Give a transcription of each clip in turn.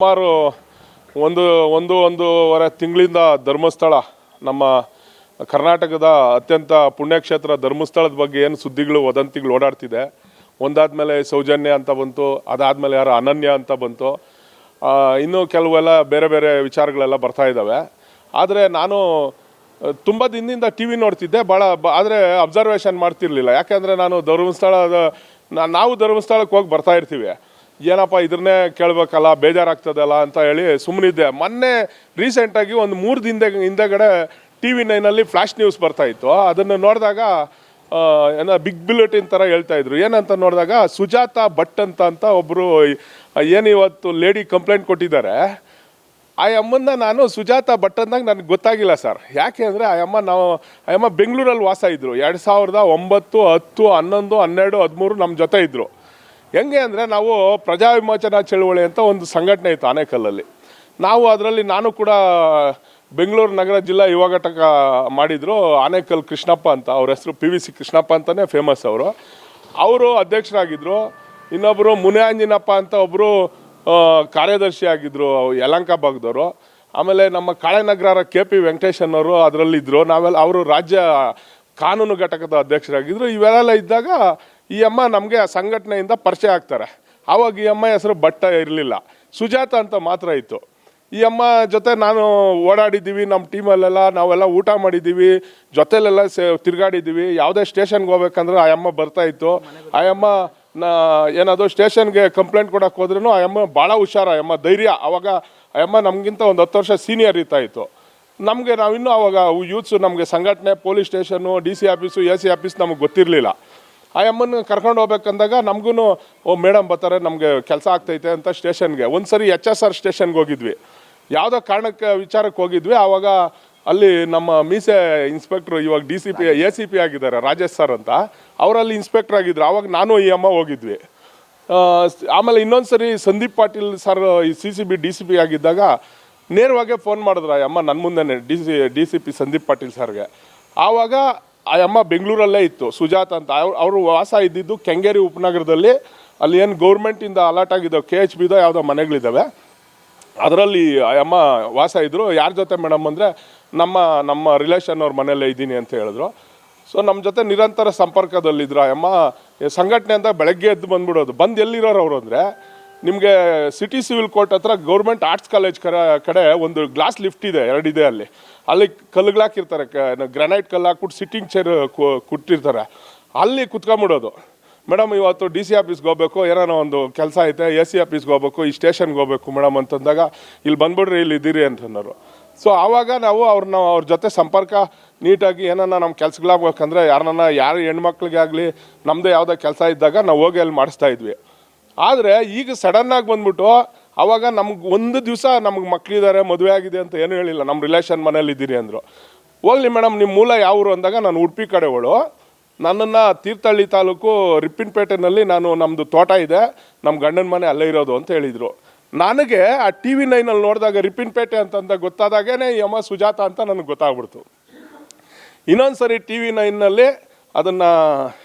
ಸುಮಾರು ಒಂದೂವರೆ ತಿಂಗಳಿಂದ ಧರ್ಮಸ್ಥಳ ನಮ್ಮ ಕರ್ನಾಟಕದ ಅತ್ಯಂತ ಪುಣ್ಯಕ್ಷೇತ್ರ ಧರ್ಮಸ್ಥಳದ ಬಗ್ಗೆ ಏನು ಸುದ್ದಿಗಳು ವದಂತಿಗಳು ಓಡಾಡ್ತಿದೆ. ಒಂದಾದ್ಮೇಲೆ ಸೌಜನ್ಯ ಅಂತ ಬಂತು, ಅದಾದಮೇಲೆ ಯಾರು ಅನನ್ಯ ಅಂತ ಬಂತು, ಇನ್ನೂ ಕೆಲವೆಲ್ಲ ಬೇರೆ ಬೇರೆ ವಿಚಾರಗಳೆಲ್ಲ ಬರ್ತಾ ಇದ್ದಾವೆ. ಆದರೆ ನಾನು ತುಂಬ ದಿನದಿಂದ ಟಿ ವಿ ನೋಡ್ತಿದ್ದೆ, ಆದರೆ ಅಬ್ಸರ್ವೇಷನ್ ಮಾಡ್ತಿರ್ಲಿಲ್ಲ. ಯಾಕೆಂದರೆ ನಾವು ಧರ್ಮಸ್ಥಳಕ್ಕೆ ಹೋಗಿ ಬರ್ತಾ ಇರ್ತೀವಿ, ಏನಪ್ಪ ಇದನ್ನೇ ಕೇಳಬೇಕಲ್ಲ, ಬೇಜಾರಾಗ್ತದಲ್ಲ ಅಂತ ಹೇಳಿ ಸುಮ್ಮನಿದ್ದೆ. ಮೊನ್ನೆ ರೀಸೆಂಟಾಗಿ ಒಂದು 3 ದಿನದ ಹಿಂದೆಗಡೆ TV9 ಫ್ಲ್ಯಾಶ್ ನ್ಯೂಸ್ ಬರ್ತಾಯಿತ್ತು. ಅದನ್ನು ನೋಡಿದಾಗ ಏನೋ ಬಿಗ್ ಬುಲೆಟಿನ್ ಥರ ಹೇಳ್ತಾಯಿದ್ರು. ಏನಂತ ನೋಡಿದಾಗ ಸುಜಾತಾ ಭಟ್ ಅಂತ ಒಬ್ಬರು ಏನು ಇವತ್ತು ಲೇಡಿ ಕಂಪ್ಲೇಂಟ್ ಕೊಟ್ಟಿದ್ದಾರೆ. ಆ ಅಮ್ಮನ್ನ ನಾನು ಸುಜಾತಾ ಭಟ್ ಅಂದಾಗ ನನಗೆ ಗೊತ್ತಾಗಿಲ್ಲ ಸರ್. ಯಾಕೆ ಅಂದರೆ ಆ ಅಮ್ಮ ಬೆಂಗಳೂರಲ್ಲಿ ವಾಸ ಇದ್ದರು. 2009, 10, 11, 12, 13 ನಮ್ಮ ಜೊತೆ ಇದ್ದರು. ಹೆಂಗೆ ಅಂದರೆ ನಾವು ಪ್ರಜಾ ವಿಮೋಚನಾ ಚಳುವಳಿ ಅಂತ ಒಂದು ಸಂಘಟನೆ ಇತ್ತು ಆನೇಕಲ್ಲಲ್ಲಿ. ನಾನು ಕೂಡ ಬೆಂಗಳೂರು ನಗರ ಜಿಲ್ಲಾ ಯುವ ಘಟಕ ಮಾಡಿದರು. ಆನೇಕಲ್ ಕೃಷ್ಣಪ್ಪ ಅಂತ, ಅವ್ರ ಹೆಸರು PVC ಕೃಷ್ಣಪ್ಪ ಅಂತಲೇ ಫೇಮಸ್. ಅವರು ಅಧ್ಯಕ್ಷರಾಗಿದ್ದರು. ಇನ್ನೊಬ್ಬರು ಮುನಿಯಾಂಜಿನಪ್ಪ ಅಂತ ಒಬ್ಬರು ಕಾರ್ಯದರ್ಶಿ ಆಗಿದ್ದರು, ಯಲಹಂಕ ಭಾಗದವರು. ಆಮೇಲೆ ನಮ್ಮ ಕಾಳೆನಗರ KP ವೆಂಕಟೇಶ್ ಅನ್ನೋರು ಅದರಲ್ಲಿದ್ದರು. ಅವರು ರಾಜ್ಯ ಕಾನೂನು ಘಟಕದ ಅಧ್ಯಕ್ಷರಾಗಿದ್ದರು. ಇವೆಲ್ಲ ಇದ್ದಾಗ ಈ ಅಮ್ಮ ನಮಗೆ ಆ ಸಂಘಟನೆಯಿಂದ ಪರಿಚಯ ಆಗ್ತಾರೆ. ಆವಾಗ ಈ ಅಮ್ಮ ಹೆಸರು ಭಟ್ಟ ಇರಲಿಲ್ಲ, ಸುಜಾತ ಅಂತ ಮಾತ್ರ ಇತ್ತು. ಈ ಅಮ್ಮ ಜೊತೆ ನಾನು ಓಡಾಡಿದ್ದೀವಿ, ನಮ್ಮ ಟೀಮಲ್ಲೆಲ್ಲ ನಾವೆಲ್ಲ ಊಟ ಮಾಡಿದ್ದೀವಿ, ಜೊತೆಲೆಲ್ಲ ತಿರುಗಾಡಿದ್ದೀವಿ. ಯಾವುದೇ ಸ್ಟೇಷನ್ಗೆ ಹೋಗ್ಬೇಕಂದ್ರೆ ಆ ಅಮ್ಮ ಬರ್ತಾಯಿತ್ತು. ಆ ಅಮ್ಮ ಏನಾದರೂ ಸ್ಟೇಷನ್ಗೆ ಕಂಪ್ಲೇಂಟ್ ಕೊಡೋಕೆ ಹೋದ್ರೂ ಆ ಅಮ್ಮ ಭಾಳ ಹುಷಾರ, ಆ ಅಮ್ಮ ಧೈರ್ಯ. ಆವಾಗ ಆ ಅಮ್ಮ ನಮಗಿಂತ ಒಂದು 10 ವರ್ಷ ಸೀನಿಯರ್ ಇರ್ತಾಯಿತ್ತು. ನಾವಿನ್ನೂ ಆವಾಗ ಯೂತ್ಸು, ನಮಗೆ ಸಂಘಟನೆ, police station, DC office, AC office ನಮಗೆ ಗೊತ್ತಿರಲಿಲ್ಲ. ಆ ಅಮ್ಮನ ಕರ್ಕೊಂಡು ಹೋಗ್ಬೇಕಂದಾಗ ನಮಗೂ ಮೇಡಮ್ ಬರ್ತಾರೆ, ನಮಗೆ ಕೆಲಸ ಆಗ್ತೈತೆ ಅಂತ ಸ್ಟೇಷನ್ಗೆ ಒಂದು ಸರಿ HSR ಸ್ಟೇಷನ್ಗೆ ಹೋಗಿದ್ವಿ. ಯಾವುದೋ ಕಾರಣಕ್ಕೆ ವಿಚಾರಕ್ಕೆ ಹೋಗಿದ್ವಿ. ಆವಾಗ ಅಲ್ಲಿ ನಮ್ಮ ಮೀಸೆ ಇನ್ಸ್ಪೆಕ್ಟ್ರು, ಇವಾಗ DCP ACP ಆಗಿದ್ದಾರೆ ರಾಜೇಶ್ ಸರ್ ಅಂತ, ಅವರಲ್ಲಿ ಇನ್ಸ್ಪೆಕ್ಟ್ರ್ ಆಗಿದ್ರು. ಆವಾಗ ನಾನು ಈ ಅಮ್ಮ ಹೋಗಿದ್ವಿ. ಆಮೇಲೆ ಇನ್ನೊಂದು ಸರಿ ಸಂದೀಪ್ ಪಾಟೀಲ್ ಸರ್ ಈ CCB DCP ಆಗಿದ್ದಾಗ ನೇರವಾಗೇ ಫೋನ್ ಮಾಡಿದ್ರು ಆ ಅಮ್ಮ ನನ್ನ ಮುಂದೆನೇ DCP ಸಂದೀಪ್ ಪಾಟೀಲ್ ಸರ್ಗೆ. ಆವಾಗ ಆ ಅಮ್ಮ ಬೆಂಗಳೂರಲ್ಲೇ ಇತ್ತು, ಸುಜಾತ ಅಂತ. ಅವರು ವಾಸ ಇದ್ದಿದ್ದು ಕೆಂಗೇರಿ ಉಪನಗರದಲ್ಲಿ. ಅಲ್ಲಿ ಏನು ಗೌರ್ಮೆಂಟಿಂದ ಅಲಾಟ್ ಆಗಿದ್ದಾವೆ, KHBದೋ ಯಾವುದೋ ಮನೆಗಳಿದ್ದಾವೆ, ಅದರಲ್ಲಿ ಆ ಅಮ್ಮ ವಾಸ ಇದ್ದರು. ಯಾರ ಜೊತೆ ಮೇಡಮ್ ಅಂದರೆ ನಮ್ಮ ರಿಲೇಷನ್ ಅವ್ರ ಮನೆಯಲ್ಲೇ ಇದ್ದೀನಿ ಅಂತ ಹೇಳಿದ್ರು. ಸೊ ನಮ್ಮ ಜೊತೆ ನಿರಂತರ ಸಂಪರ್ಕದಲ್ಲಿದ್ದರು. ಆ ಅಮ್ಮ ಸಂಘಟನೆ ಅಂತ ಬೆಳಗ್ಗೆ ಎದ್ದು ಬಂದುಬಿಡೋದು. ಬಂದು ಎಲ್ಲಿರೋರು ಅವರು ಅಂದರೆ, ನಿಮಗೆ ಸಿಟಿ ಸಿವಿಲ್ ಕೋರ್ಟ್ ಹತ್ರ ಗೌರ್ಮೆಂಟ್ ಆರ್ಟ್ಸ್ ಕಾಲೇಜ್ ಕಡೆ ಒಂದು ಗ್ಲಾಸ್ ಲಿಫ್ಟ್ ಇದೆ, 2 ಇದೆ. ಅಲ್ಲಿ ಕಲ್ಲುಗಳಾಕಿರ್ತಾರೆ, ಗ್ರಾನೈಟ್ ಕಲ್ಲು ಹಾಕ್ಬಿಟ್ಟು ಸಿಟ್ಟಿಂಗ್ ಚೇರ್ ಕೊಟ್ಟಿರ್ತಾರೆ. ಅಲ್ಲಿ ಕುತ್ಕೊಂಬಿಡೋದು. ಮೇಡಮ್ ಇವತ್ತು DC ಆಫೀಸ್ಗೆ ಹೋಗ್ಬೇಕು, ಏನೋ ಒಂದು ಕೆಲಸ ಐತೆ, AC ಆಫೀಸ್ಗೆ ಹೋಗ್ಬೇಕು, ಈ ಸ್ಟೇಷನ್ಗೆ ಹೋಗ್ಬೇಕು ಮೇಡಮ್ ಅಂತಂದಾಗ, ಇಲ್ಲಿ ಬಂದ್ಬಿಡ್ರಿ, ಇಲ್ಲಿ ಇದ್ದೀರಿ ಅಂತಂದರು. ಸೊ ಆವಾಗ ನಾವು ಅವ್ರ ಜೊತೆ ಸಂಪರ್ಕ ನೀಟಾಗಿ ನಮ್ಮ ಕೆಲ್ಸಗಳಾಗಬೇಕಂದ್ರೆ ಯಾರು ಹೆಣ್ಮಕ್ಳಿಗೆ ಆಗಲಿ ನಮ್ಮದೇ ಯಾವುದೋ ಕೆಲಸ ಇದ್ದಾಗ ನಾವು ಹೋಗಿ ಅಲ್ಲಿ ಮಾಡಿಸ್ತಾ ಇದ್ವಿ. ಆದರೆ ಈಗ ಸಡನ್ನಾಗಿ ಬಂದ್ಬಿಟ್ಟು ಆವಾಗ ನಮ್ಗೆ ಒಂದು ದಿವಸ ನಮ್ಗೆ ಮಕ್ಕಳಿದ್ದಾರೆ, ಮದುವೆ ಆಗಿದೆ ಅಂತ ಏನೂ ಹೇಳಿಲ್ಲ, ನಮ್ಮ ರಿಲೇಷನ್ ಮನೇಲಿ ಇದ್ದೀರಿ ಅಂದರು. ಹೋಗ್ಲಿ ಮೇಡಮ್, ನಿಮ್ಮ ಮೂಲ ಯಾವರು ಅಂದಾಗ ನಾನು ಉಡುಪಿ ಕಡೆಗಳು, ನನ್ನನ್ನು ತೀರ್ಥಹಳ್ಳಿ ತಾಲೂಕು ರಿಪ್ಪಿನಪೇಟೆನಲ್ಲಿ ನಮ್ಮದು ತೋಟ ಇದೆ, ನಮ್ಮ ಗಂಡನ ಮನೆ ಅಲ್ಲೇ ಇರೋದು ಅಂತ ಹೇಳಿದರು. ನನಗೆ ಆ TV9 ನೋಡಿದಾಗ ರಿಪ್ಪಿನಪೇಟೆ ಅಂತಂದ ಗೊತ್ತಾದಾಗೇ ಈ ಅಮ್ಮ ಸುಜಾತ ಅಂತ ನನಗೆ ಗೊತ್ತಾಗ್ಬಿಡ್ತು. ಇನ್ನೊಂದು ಸರಿ TV9 ಅದನ್ನು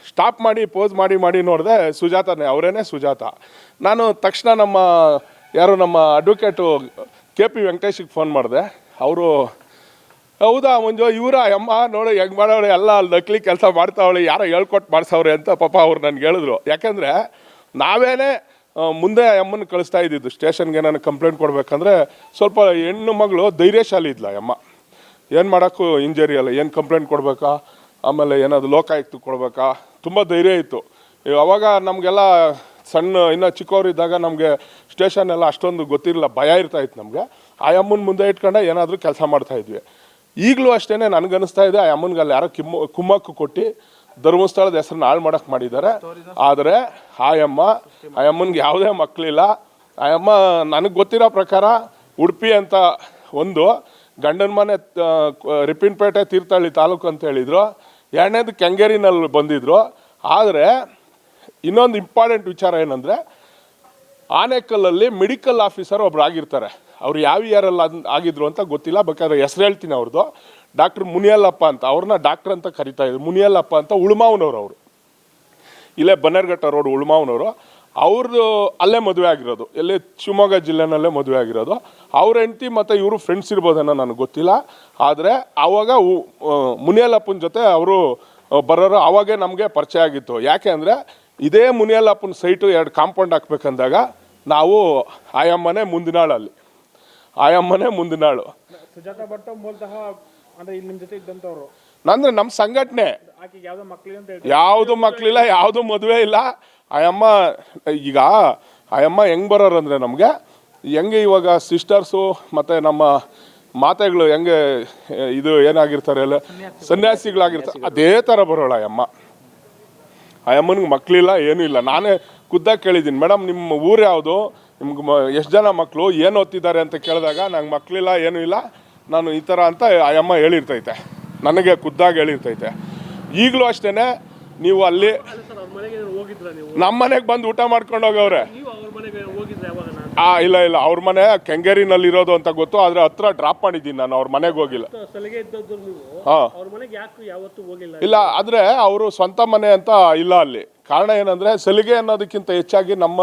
ಸ್ಟಾಪ್ ಮಾಡಿ ಪೋಸ್ ಮಾಡಿ ನೋಡಿದೆ, ಸುಜಾತನೇ, ಅವರೇನೇ ಸುಜಾತ. ನಾನು ತಕ್ಷಣ ನಮ್ಮ ಅಡ್ವೊಕೇಟು KP ವೆಂಕಟೇಶಿಗೆ ಫೋನ್ ಮಾಡಿದೆ. ಅವರು, ಹೌದಾ ಮಂಜು, ಇವರ ಅಮ್ಮ ನೋಡಿ ಹೆಂಗೆ ಮಾಡೋಳು, ಎಲ್ಲ ನಕಲಿ ಕೆಲಸ ಮಾಡ್ತಾವಳೆ, ಯಾರೋ ಹೇಳ್ಕೊಟ್ಟು ಮಾಡಿಸವ್ರೆ ಅಂತ ಪಾಪ ಅವ್ರು ನನಗೆ ಹೇಳಿದ್ರು. ಯಾಕೆಂದರೆ ನಾವೇನೇ ಮುಂದೆ ಅಮ್ಮನ ಕಳಿಸ್ತಾ ಇದ್ದಿದ್ದು ಸ್ಟೇಷನ್ಗೆ. ನಾನು ಕಂಪ್ಲೇಂಟ್ ಕೊಡಬೇಕಂದ್ರೆ ಸ್ವಲ್ಪ ಹೆಣ್ಣು ಮಗಳು ಧೈರ್ಯಶಾಲಿ ಇದ್ಲ ಅಮ್ಮ. ಏನು ಮಾಡೋಕ್ಕೂ ಇಂಜರಿ ಅಲ್ಲ, ಏನು ಕಂಪ್ಲೇಂಟ್ ಕೊಡಬೇಕಾ, ಆಮೇಲೆ ಏನಾದ್ರು ಲೋಕಾಯುಕ್ತಕ್ಕೆ ಕೊಡಬೇಕಾ, ತುಂಬ ಧೈರ್ಯ ಇತ್ತು. ಅವಾಗ ನಮಗೆಲ್ಲ ಇನ್ನೂ ಚಿಕ್ಕವರಿದ್ದಾಗ ನಮಗೆ ಸ್ಟೇಷನ್ ಎಲ್ಲ ಅಷ್ಟೊಂದು ಗೊತ್ತಿರಲಿಲ್ಲ, ಭಯ ಇರ್ತಾಯಿತ್ತು ನಮಗೆ. ಆ ಅಮ್ಮನ ಮುಂದೆ ಇಟ್ಕೊಂಡೆ ಏನಾದರೂ ಕೆಲಸ ಮಾಡ್ತಾಯಿದ್ವಿ. ಈಗಲೂ ಅಷ್ಟೇ ನನಗನ್ನಿಸ್ತಾ ಇದೆ, ಆ ಅಮ್ಮನಿಗೆ ಅಲ್ಲಿ ಯಾರೋ ಕುಮ್ಮಕ್ಕು ಕೊಟ್ಟು ಧರ್ಮಸ್ಥಳದ ಹೆಸರನ್ನ ಹಾಳು ಮಾಡೋಕ್ಕೆ ಮಾಡಿದ್ದಾರೆ. ಆದರೆ ಆ ಅಮ್ಮನಿಗೆ ಯಾವುದೇ ಮಕ್ಕಳಿಲ್ಲ. ಆ ಅಮ್ಮ ನನಗೆ ಗೊತ್ತಿರೋ ಪ್ರಕಾರ ಉಡುಪಿ ಅಂತ ಒಂದು, ಗಂಡನ ಮನೆ ರಿಪ್ಪಿನಪೇಟೆ ತೀರ್ಥಹಳ್ಳಿ ತಾಲೂಕು ಅಂತ ಹೇಳಿದರು, 2ನೇದು ಕೆಂಗೇರಿನಲ್ಲಿ ಬಂದಿದ್ದರು. ಆದರೆ ಇನ್ನೊಂದು ಇಂಪಾರ್ಟೆಂಟ್ ವಿಚಾರ ಏನಂದರೆ, ಆನೇಕಲ್ಲಲ್ಲಿ ಮೆಡಿಕಲ್ ಆಫೀಸರ್ ಒಬ್ರು ಆಗಿರ್ತಾರೆ. ಅವ್ರು ಯಾವ ಇಯರಲ್ಲಿ ಆಗಿದ್ರು ಅಂತ ಗೊತ್ತಿಲ್ಲ, ಬೇಕಾದ್ರೆ ಹೆಸರು ಹೇಳ್ತೀನಿ ಅವ್ರದ್ದು. ಡಾಕ್ಟರ್ ಮುನಿಯಲ್ಲಪ್ಪ ಅಂತ, ಅವ್ರನ್ನ ಡಾಕ್ಟರ್ ಅಂತ ಕರಿತಾ ಇದ್ರು. ಮುನಿಯಲ್ಲಪ್ಪ ಅಂತ, ಉಳ್ಮಾವನವರು ಅವರು, ಇಲ್ಲೇ ಬನ್ನೇರ್ಘಟ್ಟ ರೋಡ್ ಉಳ್ಮಾವನವರು. ಅವ್ರದ್ದು ಅಲ್ಲೇ ಮದುವೆ ಆಗಿರೋದು, ಎಲ್ಲಿ ಶಿವಮೊಗ್ಗ ಜಿಲ್ಲೆನಲ್ಲೇ ಮದುವೆ ಆಗಿರೋದು. ಅವ್ರ ಹೆಂಡತಿ ಮತ್ತು ಇವರು ಫ್ರೆಂಡ್ಸ್ ಇರ್ಬೋದೇನೋ ನನಗೆ ಗೊತ್ತಿಲ್ಲ. ಆದರೆ ಆವಾಗ ಮುನಿಯಲ್ಲಪ್ಪನ ಜೊತೆ ಅವರು ಬರೋರು. ಆವಾಗೇ ನಮಗೆ ಪರಿಚಯ ಆಗಿತ್ತು. ಯಾಕೆ ಅಂದರೆ ಇದೇ ಮುನಿಯಲ್ಲಪ್ಪನ ಸೈಟು 2 ಕಾಂಪೌಂಡ್ ಹಾಕ್ಬೇಕಂದಾಗ ನಾವು ಆಯಮ್ಮನೇ ಮುಂದಿನಾಳಲ್ಲಿ, ಆಯಮ್ಮನೇ ಮುಂದಿನಾಳು. ಸುಜಾತ ಭಟ್ ಮೂಲತಃ ಅಂದರೆ ಇಲ್ಲಿ ನಿಮ್ಮ ಜೊತೆ ಇದ್ದಂಥವ್ರು ಅಂದ್ರೆ ನಮ್ಮ ಸಂಘಟನೆ. ಆಕೆಗೆ ಯಾವುದೋ ಮಕ್ಕಳಿಲ್ಲ ಅಂತ ಹೇಳಿ ಯಾವುದು ಮಕ್ಕಳಿಲ್ಲ, ಯಾವುದು ಮದುವೆ ಇಲ್ಲ. ಆಯಮ್ಮ ಈಗ ಆಯಮ್ಮ ಹೆಂಗೆ ಬರೋರು ಅಂದರೆ ನಮಗೆ ಹೆಂಗೆ ಇವಾಗ ಸಿಸ್ಟರ್ಸು ಮತ್ತು ನಮ್ಮ ಮಾತೆಗಳು ಹೆಂಗೆ ಇದು ಏನಾಗಿರ್ತಾರೆ ಎಲ್ಲ ಸನ್ಯಾಸಿಗಳಾಗಿರ್ತಾರೆ, ಅದೇ ಥರ ಬರೋಳು ಆಯಮ್ಮ. ಆಯಮ್ಮನಿಗೆ ಮಕ್ಕಳಿಲ್ಲ, ಏನೂ ಇಲ್ಲ. ನಾನೇ ಖುದ್ದಾಗಿ ಕೇಳಿದ್ದೀನಿ, ಮೇಡಮ್ ನಿಮ್ಮ ಊರು ಯಾವುದು, ನಿಮ್ಗೆ ಎಷ್ಟು ಜನ ಮಕ್ಕಳು, ಏನು ಓದ್ತಿದ್ದಾರೆ ಅಂತ ಕೇಳಿದಾಗ ನಂಗೆ ಮಕ್ಕಳಿಲ್ಲ, ಏನೂ ಇಲ್ಲ, ನಾನು ಈ ಥರ ಅಂತ ಆಯಮ್ಮ ಹೇಳಿರ್ತೈತೆ, ನನಗೆ ಖುದ್ದಾಗಿ ಹೇಳಿರ್ತೈತೆ. ಈಗಲೂ ಅಷ್ಟೇ, ನೀವು ಅಲ್ಲಿ ನಮ್ಮ ಮನೆಗೆ ಬಂದು ಊಟ ಮಾಡ್ಕೊಂಡು ಹೋಗವ್ರೆ. ಇಲ್ಲ ಇಲ್ಲ, ಅವ್ರ ಮನೆ ಕೆಂಗೇರಿನಲ್ಲಿ ಇರೋದು ಅಂತ ಗೊತ್ತು, ಆದರೆ ಹತ್ರ ಡ್ರಾಪ್ ಮಾಡಿದ್ದೀನಿ ನಾನು, ಅವ್ರ ಮನೆಗೆ ಹೋಗಿಲ್ಲ. ಇಲ್ಲ, ಆದರೆ ಅವರು ಸ್ವಂತ ಮನೆ ಅಂತ ಇಲ್ಲ ಅಲ್ಲಿ. ಕಾರಣ ಏನಂದರೆ ಸಲಿಗೆ ಅನ್ನೋದಕ್ಕಿಂತ ಹೆಚ್ಚಾಗಿ ನಮ್ಮ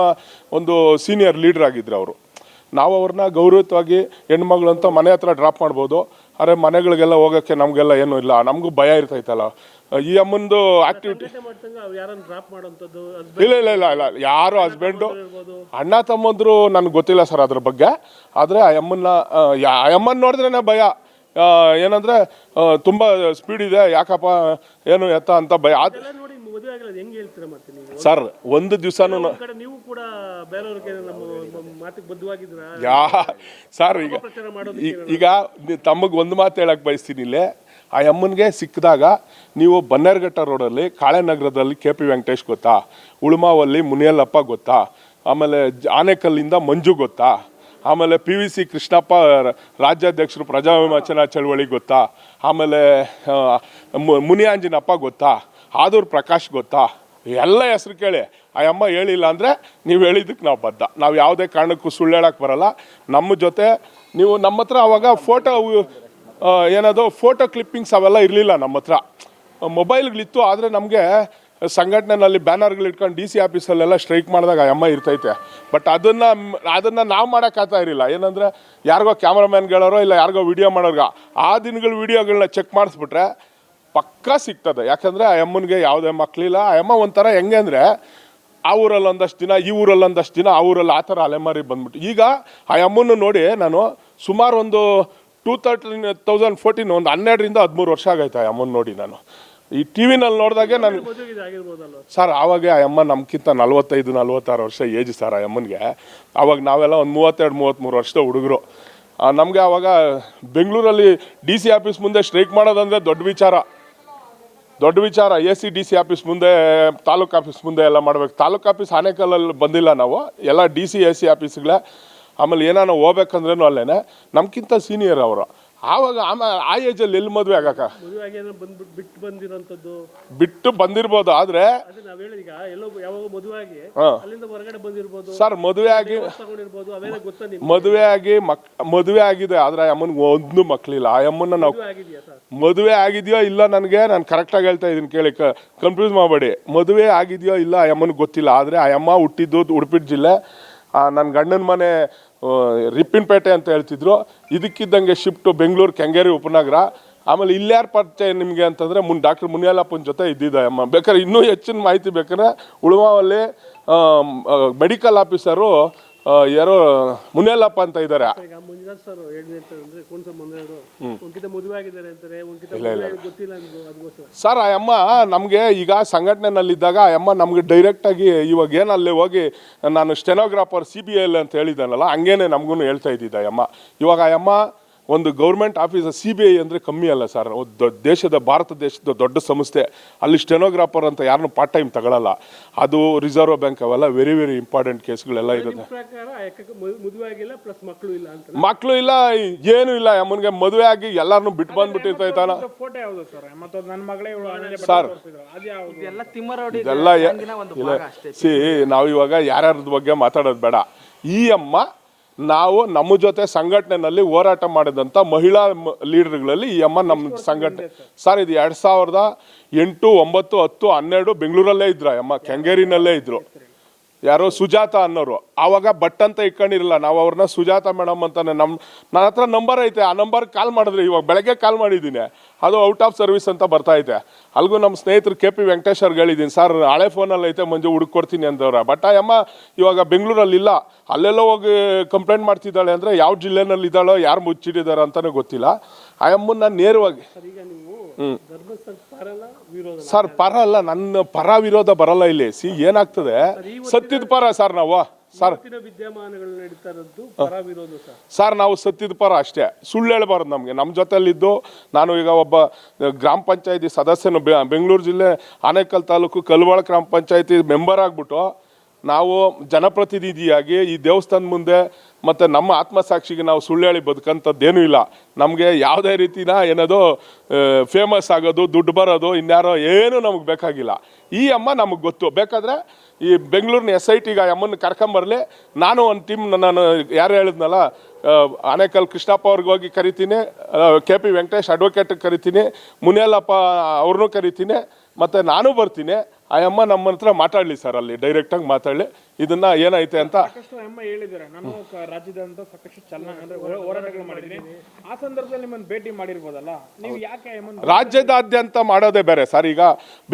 ಒಂದು ಸೀನಿಯರ್ ಲೀಡರ್ ಆಗಿದ್ರು ಅವರು. ನಾವು ಅವ್ರನ್ನ ಗೌರವವಾಗಿ ಹೆಣ್ಮಗಳು ಅಂತ ಮನೆ ಹತ್ರ ಡ್ರಾಪ್ ಮಾಡ್ಬೋದು, ಆದರೆ ಮನೆಗಳಿಗೆಲ್ಲ ಹೋಗೋಕ್ಕೆ ನಮಗೆಲ್ಲ ಏನೂ ಇಲ್ಲ, ನಮಗೂ ಭಯ ಇರ್ತೈತಲ್ಲ. ಈ ಅಮ್ಮಂದು ಆಕ್ಟಿವಿಟಿ ಇಲ್ಲ ಇಲ್ಲ ಇಲ್ಲ ಇಲ್ಲ, ಯಾರು ಹಸ್ಬೆಂಡು ಅಣ್ಣ ತಮ್ಮಂದ್ರು ನನಗೆ ಗೊತ್ತಿಲ್ಲ ಸರ್ ಅದ್ರ ಬಗ್ಗೆ. ಆದರೆ ಆ ಅಮ್ಮನ್ನ ನೋಡಿದ್ರೇ ಭಯ. ಏನಂದರೆ ತುಂಬ ಸ್ಪೀಡ್ ಇದೆ, ಯಾಕಪ್ಪ ಏನು ಎತ್ತ ಅಂತ ಭಯ. ಸರ್ ಒಂದು ದಿವಸನೂ ಸರ್ ಈಗ ತಮಗೆ ಒಂದು ಮಾತು ಹೇಳಕ್ ಬಯಸ್ತೀನಿ. ಇಲ್ಲೇ ಆ ಅಮ್ಮನಿಗೆ ಸಿಕ್ಕಿದಾಗ ನೀವು ಬನ್ನೇರ್ಘಟ್ಟ ರೋಡಲ್ಲಿ ಕಾಳೆನಗರದಲ್ಲಿ KP ವೆಂಕಟೇಶ್ ಗೊತ್ತಾ, ಉಳುಮಾವಲ್ಲಿ ಮುನಿಯಲ್ಲಪ್ಪ ಗೊತ್ತಾ, ಆಮೇಲೆ ಆನೆಕಲ್ಲಿಂದ ಮಂಜು ಗೊತ್ತಾ, ಆಮೇಲೆ PVC ಕೃಷ್ಣಪ್ಪ ರಾಜ್ಯಾಧ್ಯಕ್ಷರು ಪ್ರಜಾವಿಮೋಚನಾ ಚಳವಳಿ ಗೊತ್ತಾ, ಆಮೇಲೆ ಮುನಿಯಾಂಜಿನಪ್ಪ ಗೊತ್ತಾ, ಆದೂರು ಪ್ರಕಾಶ್ ಗೊತ್ತಾ, ಎಲ್ಲ ಹೆಸರು ಕೇಳಿ. ಆ ಅಮ್ಮ ಹೇಳಿಲ್ಲ ಅಂದರೆ ನೀವು ಹೇಳಿದ್ದಕ್ಕೆ ನಾವು ಬದ್ಧ. ನಾವು ಯಾವುದೇ ಕಾರಣಕ್ಕೂ ಸುಳ್ಳು ಹೇಳಕ್ಕೆ ಬರಲ್ಲ. ನಮ್ಮ ಜೊತೆ ನೀವು ನಮ್ಮ ಹತ್ರ ಅವಾಗ ಫೋಟೋ ಕ್ಲಿಪ್ಪಿಂಗ್ಸ್ ಅವೆಲ್ಲ ಇರಲಿಲ್ಲ ನಮ್ಮ ಹತ್ರ, ಮೊಬೈಲ್ಗಳಿತ್ತು. ಆದರೆ ನಮಗೆ ಸಂಘಟನೆಯಲ್ಲಿ ಬ್ಯಾನರ್ಗಳು ಇಟ್ಕೊಂಡು DC ಆಫೀಸಲ್ಲೆಲ್ಲ ಸ್ಟ್ರೈಕ್ ಮಾಡಿದಾಗ ಅಮ್ಮ ಇರ್ತೈತೆ. ಬಟ್ ಅದನ್ನು ನಾವು ಮಾಡೋಕ್ಕಾಗ್ತಾ ಇರಲಿಲ್ಲ. ಏನಂದರೆ ಯಾರಿಗೋ ಕ್ಯಾಮ್ರಾಮ್ಯಾನ್ಗಳರೋ ಇಲ್ಲ ಯಾರಿಗೋ ವಿಡಿಯೋ ಮಾಡೋರ್ಗ ಆ ದಿನಗಳ ವಿಡಿಯೋಗಳನ್ನ ಚೆಕ್ ಮಾಡಿಸ್ಬಿಟ್ರೆ ಪಕ್ಕಾ ಸಿಗ್ತದೆ. ಯಾಕಂದರೆ ಆ ಅಮ್ಮನಿಗೆ ಯಾವುದೇ ಮಕ್ಕಳಿಲ್ಲ. ಆ ಅಮ್ಮ ಒಂಥರ ಹೆಂಗೆ ಅಂದರೆ ಆ ಊರಲ್ಲಿ ಒಂದಷ್ಟು ದಿನ, ಈ ಊರಲ್ಲಿ ಒಂದಷ್ಟು ದಿನ, ಆ ಊರಲ್ಲಿ ಆ ಥರ ಅಲೆಮಾರಿ ಬಂದ್ಬಿಟ್ಟು. ಈಗ ಆ ಅಮ್ಮನ್ನು ನೋಡಿ ನಾನು ಸುಮಾರು ಒಂದು 2014 ಒಂದು 12ರಿಂದ 13 ವರ್ಷ ಆಗೈತೆ ಆ ಅಮ್ಮನ ನೋಡಿ. ನಾನು ಈ TV ನಲ್ಲಿ ನೋಡಿದಾಗೆ ನಾನು ಸರ್ ಆವಾಗ ಆ ಅಮ್ಮ ನಮ್ಗಿಂತ 45-46 ವರ್ಷ ಏಜ್ ಸರ್ ಆ ಅಮ್ಮನಿಗೆ. ಆವಾಗ ನಾವೆಲ್ಲ ಒಂದು 32-33 ವರ್ಷದ ಹುಡುಗರು. ನಮಗೆ ಆವಾಗ ಬೆಂಗಳೂರಲ್ಲಿ DC ಆಫೀಸ್ ಮುಂದೆ ಸ್ಟ್ರೈಕ್ ಮಾಡೋದಂದರೆ ದೊಡ್ಡ ವಿಚಾರ. AC DC ಆಫೀಸ್ ಮುಂದೆ, ತಾಲೂಕು ಆಫೀಸ್ ಮುಂದೆ ಎಲ್ಲ ಮಾಡಬೇಕು. ತಾಲೂಕು ಆಫೀಸ್ ಆನೇಕಲ್ಲಲ್ಲಿ ಬಂದಿಲ್ಲ ನಾವು, ಎಲ್ಲ DC AC ಆಫೀಸ್ಗಳೇ. ಆಮೇಲೆ ಏನಾನ ಹೋಗ್ಬೇಕಂದ್ರೂ ಅಲ್ಲೇನೆ ನಮ್ಗಿಂತ ಸೀನಿಯರ್ ಅವರು. ಆವಾಗ ಆ ಏಜಲ್ಲಿ ಎಲ್ಲಿ ಮದುವೆ ಆಗಕ್ಕ ಬಿಟ್ಟು ಬಂದಿರ್ಬೋದು. ಆದರೆ ಸರ್ ಮದುವೆ ಆಗಿದೆ, ಆದರೆ ಆ ಅಮ್ಮನಿಗೆ ಒಂದು ಮಕ್ಕಳಿಲ್ಲ. ಆ ಅಮ್ಮನ್ನ ನಾವು ಮದುವೆ ಆಗಿದೆಯೋ ಇಲ್ಲ ನಾನು ಕರೆಕ್ಟಾಗಿ ಹೇಳ್ತಾ ಇದ್ದೀನಿ ಕೇಳಿ, ಕನ್ಫ್ಯೂಸ್ ಮಾಡಬೇಡಿ. ಮದುವೆ ಆಗಿದೆಯೋ ಇಲ್ಲ ಆ ಅಮ್ಮನಿಗೆ ಗೊತ್ತಿಲ್ಲ. ಆದರೆ ಆ ಅಮ್ಮ ಹುಟ್ಟಿದ್ದು ಉಡುಪಿ ಜಿಲ್ಲೆ, ನನ್ನ ಗಂಡನ ಮನೆ ರಿಪ್ಪಿನಪೇಟೆ ಅಂತ ಹೇಳ್ತಿದ್ರು. ಇದಕ್ಕಿದ್ದಂಗೆ ಶಿಫ್ಟು ಬೆಂಗಳೂರು ಕೆಂಗೇರಿ ಉಪನಗರ. ಆಮೇಲೆ ಇಲ್ಲಾರು ಪರಿಚಯ ನಿಮಗೆ ಅಂತಂದರೆ ಡಾಕ್ಟರ್ ಮುನಿಯಲ್ಲಪ್ಪನ ಜೊತೆ ಇದ್ದಿದ್ದ ಅಮ್ಮ. ಬೇಕಾದ್ರೆ ಇನ್ನೂ ಹೆಚ್ಚಿನ ಮಾಹಿತಿ ಬೇಕಾದ್ರೆ ಉಳುವಾವಲ್ಲಿ ಮೆಡಿಕಲ್ ಆಫೀಸರು ಯಾರೋ ಮುನಿಯಲ್ಲಪ್ಪ ಅಂತ ಇದ್ದಾರೆ. ಸರ್ ಆ ಅಮ್ಮ ನಮಗೆ ಈಗ ಸಂಘಟನೆನಲ್ಲಿದ್ದಾಗ ಆ ಅಮ್ಮ ನಮ್ಗೆ ಡೈರೆಕ್ಟಾಗಿ ಇವಾಗ ಏನಲ್ಲಿ ಹೋಗಿ ನಾನು ಸ್ಟೆನೋಗ್ರಾಫರ್ CBI ಅಂತ ಹೇಳಿದ್ದಾನಲ್ಲ, ಹಂಗೇನೆ ನಮಗೂ ಹೇಳ್ತಾ ಇದ್ದಿದ್ದ ಅಮ್ಮ. ಇವಾಗ ಆ ಅಮ್ಮ ಒಂದು ಗೌರ್ಮೆಂಟ್ ಆಫೀಸ್ CBI ಅಂದರೆ ಕಮ್ಮಿ ಅಲ್ಲ ಸರ್, ಭಾರತ ದೇಶದ ದೊಡ್ಡ ಸಂಸ್ಥೆ. ಅಲ್ಲಿ ಸ್ಟೆನೋಗ್ರಾಫರ್ ಅಂತ ಯಾರನ್ನೂ ಪಾರ್ಟ್ ಟೈಮ್ ತಗೊಳ್ಳಲ್ಲ. ಅದು ರಿಸರ್ವ್ ಬ್ಯಾಂಕ್ ಅವೆಲ್ಲ ವೆರಿ ವೆರಿ ಇಂಪಾರ್ಟೆಂಟ್ ಕೇಸ್ಗಳೆಲ್ಲ ಇರುತ್ತೆ. ಮಕ್ಕಳು ಇಲ್ಲ, ಏನೂ ಇಲ್ಲ. ಅಮ್ಮನಿಗೆ ಮದುವೆ ಆಗಿ ಎಲ್ಲಾರನ್ನೂ ಬಿಟ್ಟು ಬಂದ್ಬಿಟ್ಟಿರ್ತೈತಾನ ಸರ್. ಇದೆಲ್ಲ ನಾವು ಇವಾಗ ಯಾರ್ಯಾರ್ದ ಬಗ್ಗೆ ಮಾತಾಡೋದು ಬೇಡ. ಈ ಅಮ್ಮ ನಾವು ನಮ್ಮ ಜೊತೆ ಸಂಘಟನೆಯಲ್ಲಿ ಹೋರಾಟ ಮಾಡಿದಂಥ ಮಹಿಳಾ ಲೀಡರ್ಗಳಲ್ಲಿ ಈ ಅಮ್ಮ ನಮ್ಮ ಸಂಘಟನೆ ಸರ್. ಇದು 2008, 9, 10, 12 ಬೆಂಗಳೂರಲ್ಲೇ ಇದ್ರು ಅಮ್ಮ, ಕೆಂಗೇರಿನಲ್ಲೇ ಇದ್ರು. ಯಾರೋ ಸುಜಾತ ಅನ್ನೋರು. ಆವಾಗ ಬಟ್ ಅಂತ ಇಟ್ಕೊಂಡಿರಲಿಲ್ಲ, ನಾವು ಅವ್ರನ್ನ ಸುಜಾತ ಮೇಡಮ್ ಅಂತಾನೆ. ನನ್ನ ಹತ್ರ ನಂಬರ್ ಐತೆ, ಆ ನಂಬರ್ ಕಾಲ್ ಮಾಡಿದ್ರೆ ಇವಾಗ ಬೆಳಗ್ಗೆ ಕಾಲ್ ಮಾಡಿದ್ದೀನಿ, ಅದು ಔಟ್ ಆಫ್ ಸರ್ವಿಸ್ ಅಂತ ಬರ್ತಾ ಐತೆ. ಅಲ್ಗೂ ನಮ್ಮ ಸ್ನೇಹಿತರು KP ವೆಂಕಟೇಶ್ ಅವ್ರಿಗೆ ಹೇಳಿದ್ದೀನಿ, ಸರ್ ಹಳೆ ಫೋನಲ್ಲಿ ಐತೆ ಮಂಜು ಹುಡುಕೊಡ್ತೀನಿ ಅಂತವ್ರ. ಬಟ್ ಆ ಅಮ್ಮ ಇವಾಗ ಬೆಂಗಳೂರಲ್ಲಿ ಇಲ್ಲ, ಅಲ್ಲೆಲ್ಲೋ ಹೋಗಿ ಕಂಪ್ಲೇಂಟ್ ಮಾಡ್ತಿದ್ದಾಳೆ. ಅಂದರೆ ಯಾವ ಜಿಲ್ಲೆನಲ್ಲಿ ಇದ್ದಾಳೋ, ಯಾರು ಮುಚ್ಚಿಟ್ಟಿದ್ದಾರೆ ಅಂತಲೇ ಗೊತ್ತಿಲ್ಲ. ಆ ಅಮ್ಮನ್ನ ನೇರವಾಗಿ ಸರ್ ಪರ ಅಲ್ಲ, ನನ್ನ ಪರ ವಿರೋಧ ಬರಲ್ಲ ಇಲ್ಲಿ. ಏನಾಗ್ತದೆ, ಸತ್ಯದ ಪರ ಸರ್ ನಾವು. ಸರ್ ವಿದ್ಯಮಾನಗಳು ನಡೀತಾ ಇರೋದು ಪರ ವಿರೋಧ ಸರ್, ನಾವು ಸತ್ಯದ ಪರ ಅಷ್ಟೇ, ಸುಳ್ಳು ಹೇಳ್ಬಾರ್ದು ನಮಗೆ. ನಮ್ಮ ಜೊತೆಯಲ್ಲಿದ್ದು ನಾನು ಈಗ ಒಬ್ಬ ಗ್ರಾಮ ಪಂಚಾಯತಿ ಸದಸ್ಯನು, ಬೆಂಗಳೂರು ಜಿಲ್ಲೆ ಆನೇಕಲ್ ತಾಲೂಕು ಕಲ್ವಾಳ ಗ್ರಾಮ ಪಂಚಾಯತಿ ಮೆಂಬರ್ ಆಗ್ಬಿಟ್ಟು ನಾವು ಜನಪ್ರತಿನಿಧಿಯಾಗಿ ಈ ದೇವಸ್ಥಾನದ ಮುಂದೆ ಮತ್ತು ನಮ್ಮ ಆತ್ಮಸಾಕ್ಷಿಗೆ ನಾವು ಸುಳ್ಳು ಹೇಳಿ ಬದುಕಂಥದ್ದೇನೂ ಇಲ್ಲ. ನಮಗೆ ಯಾವುದೇ ರೀತಿನ ಏನದು ಫೇಮಸ್ ಆಗೋದು, ದುಡ್ಡು ಬರೋದು, ಇನ್ಯಾರೋ ಏನೂ ನಮಗೆ ಬೇಕಾಗಿಲ್ಲ. ಈ ಅಮ್ಮ ನಮಗೆ ಗೊತ್ತು. ಬೇಕಾದರೆ ಈ ಬೆಂಗಳೂರಿನ SITಗೆ ಆ ಅಮ್ಮನ ಕರ್ಕೊಂಬರಲಿ. ನಾನು ಒಂದು ಟೀಮ್, ನಾನು ಯಾರು ಹೇಳಿದ್ನಲ್ಲ, ಆನೇಕಲ್ ಕೃಷ್ಣಪ್ಪ ಅವ್ರಿಗೆ ಹೋಗಿ ಕರಿತೀನಿ, KP ವೆಂಕಟೇಶ್ ಅಡ್ವೊಕೇಟ್ಗೆ ಕರಿತೀನಿ, ಮುನಿಯಲ್ಲಪ್ಪ ಅವ್ರನ್ನೂ ಕರಿತೀನಿ, ಮತ್ತು ನಾನು ಬರ್ತೀನಿ. ಆ ಅಮ್ಮ ನಮ್ಮ ಹತ್ರ ಮಾತಾಡಲಿ ಸರ್, ಅಲ್ಲಿ ಡೈರೆಕ್ಟಾಗಿ ಮಾತಾಡಲಿ ಇದನ್ನ ಏನೈತೆ ಅಂತ. ಸಾಕಷ್ಟು ಅಮ್ಮ ಹೇಳಿದ್ದಾರೆ, ನಾನು ರಾಜ್ಯದಂತ ಸಾಕಷ್ಟು ಅಂದ್ರೆ ಹೋರಾಟಗಳು ಮಾಡಿದ್ದೀನಿ. ಆ ಸಂದರ್ಭದಲ್ಲಿ ನಿಮ್ಮನ್ನು ಭೇಟಿ ಮಾಡಿರ್ಬೋದಲ್ಲ, ನೀವು ಯಾಕೆ ರಾಜ್ಯದಾದ್ಯಂತ ಮಾಡೋದೇ ಬೇರೆ ಸರ್. ಈಗ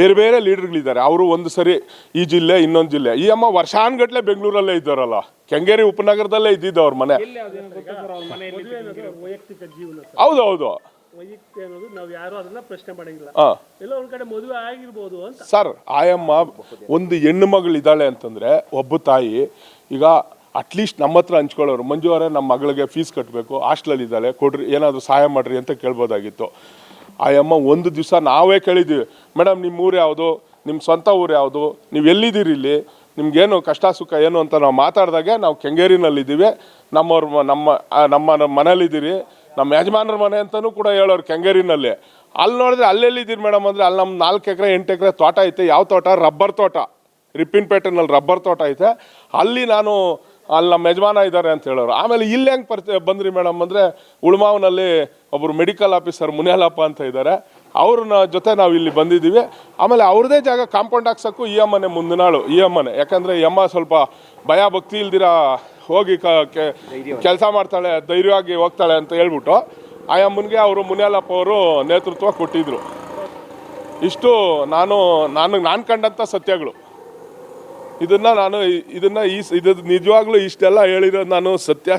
ಬೇರೆ ಬೇರೆ ಲೀಡರ್ಗಳಿದ್ದಾರೆ, ಅವರು ಒಂದು ಸರಿ ಈ ಜಿಲ್ಲೆ ಇನ್ನೊಂದು ಜಿಲ್ಲೆ. ಈ ಅಮ್ಮ ವರ್ಷಾನ್ಗಟ್ಲೆ ಬೆಂಗಳೂರಲ್ಲೇ ಇದ್ದಾರಲ್ಲ, ಕೆಂಗೇರಿ ಉಪನಗರದಲ್ಲೇ ಇದ್ದಿದ್ದು ಅವ್ರ ಮನೆ. ವೈಯಕ್ತಿಕ ಜೀವನ ಹೌದೌದು, ವೈಯಕ್ತಿಕ ಅನ್ನೋದು ನಾವು ಯಾರು ಅದನ್ನ ಪ್ರಶ್ನೆ ಮಾಡಂಗಿಲ್ಲ. ಎಲ್ಲ ಒಂದ್ ಕಡೆ ಮದುವೆ ಆಗಿರ್ಬೋದು ಅಂತ ಸರ್. ಆಯಮ್ಮ ಒಂದು ಹೆಣ್ಣು ಮಗಳಿದ್ದಾಳೆ ಅಂತಂದ್ರೆ, ಒಬ್ಬ ತಾಯಿ ಈಗ ಅಟ್ಲೀಸ್ಟ್ ನಮ್ಮ ಹತ್ರ ಹಂಚ್ಕೊಳ್ಳೋರು, ಮಂಜು ಅವರೇ ನಮ್ಮ ಮಗಳಿಗೆ ಫೀಸ್ ಕಟ್ಟಬೇಕು, ಹಾಸ್ಟೆಲಲ್ಲಿ ಇದ್ದಾಳೆ, ಕೊಡ್ರಿ, ಏನಾದರೂ ಸಹಾಯ ಮಾಡ್ರಿ ಅಂತ ಕೇಳ್ಬೋದಾಗಿತ್ತು. ಆಯಮ್ಮ ಒಂದು ದಿವಸ ನಾವೇ ಕೇಳಿದ್ದೀವಿ, ಮೇಡಮ್ ನಿಮ್ಮ ಊರು ಯಾವುದು, ನಿಮ್ಮ ಸ್ವಂತ ಊರು ಯಾವುದು, ನೀವು ಎಲ್ಲಿದ್ದೀರಿ, ಇಲ್ಲಿ ನಿಮ್ಗೇನು ಕಷ್ಟ ಸುಖ ಏನು ಅಂತ ನಾವು ಮಾತಾಡಿದಾಗೆ, ನಾವು ಕೆಂಗೇರಿನಲ್ಲಿದ್ದೀವಿ, ನಮ್ಮ ಮನೇಲಿದ್ದೀರಿ, ನಮ್ಮ ಯಜಮಾನರ ಮನೆ ಅಂತಲೂ ಕೂಡ ಹೇಳೋರು ಕೆಂಗೇರಿನಲ್ಲಿ. ಅಲ್ಲಿ ನೋಡಿದ್ರೆ ಅಲ್ಲೆಲ್ಲಿದ್ದೀರಿ ಮೇಡಮ್ ಅಂದರೆ, ಅಲ್ಲಿ ನಮ್ಮ 4 ಎಕರೆ 8 ಎಕರೆ ತೋಟ ಐತೆ. ಯಾವ ತೋಟ? ರಬ್ಬರ್ ತೋಟ, ರಿಪ್ಪಿನಪೇಟೆನಲ್ಲಿ ರಬ್ಬರ್ ತೋಟ ಐತೆ. ಅಲ್ಲಿ ನಮ್ಮ ಯಜಮಾನ ಇದ್ದಾರೆ ಅಂತ ಹೇಳೋರು. ಆಮೇಲೆ ಇಲ್ಲಿ ಹೆಂಗೆ ಬಂದ್ರಿ ಮೇಡಮ್ ಅಂದರೆ, ಉಳ್ಮಾವ್ನಲ್ಲಿ ಒಬ್ಬರು ಮೆಡಿಕಲ್ ಆಫೀಸರ್ ಮುನಿಯಲ್ಲಪ್ಪ ಅಂತ ಇದ್ದಾರೆ, ಅವ್ರನ್ನ ಜೊತೆ ನಾವು ಇಲ್ಲಿ ಬಂದಿದ್ದೀವಿ. ಆಮೇಲೆ ಅವ್ರದ್ದೇ ಜಾಗ ಕಾಂಪೌಂಡ್ ಹಾಕ್ಸೋಕ್ಕೂ ಈ ಅಮ್ಮನೆ ಮುಂದಿನಾಳು, ಈ ಅಮ್ಮನೆ. ಯಾಕಂದರೆ ಈ ಅಮ್ಮ ಸ್ವಲ್ಪ ಭಯ ಭಕ್ತಿ ಇಲ್ದಿರ ಹೋಗಿ ಕೆಲಸ ಮಾಡ್ತಾಳೆ, ಧೈರ್ಯವಾಗಿ ಹೋಗ್ತಾಳೆ ಅಂತ ಹೇಳ್ಬಿಟ್ಟು ಆ ಅಮ್ಮನಿಗೆ ಅವರು ಮುನಿಯಲ್ಲಪ್ಪ ಅವರು ನೇತೃತ್ವ ಕೊಟ್ಟಿದ್ರು. ಇಷ್ಟು ನಾನು ಕಂಡಂಥ ಸತ್ಯಗಳು. ಇದನ್ನು ನಿಜವಾಗ್ಲೂ ಇಷ್ಟೆಲ್ಲ ಹೇಳಿರೋದು ನಾನು ಸತ್ಯ.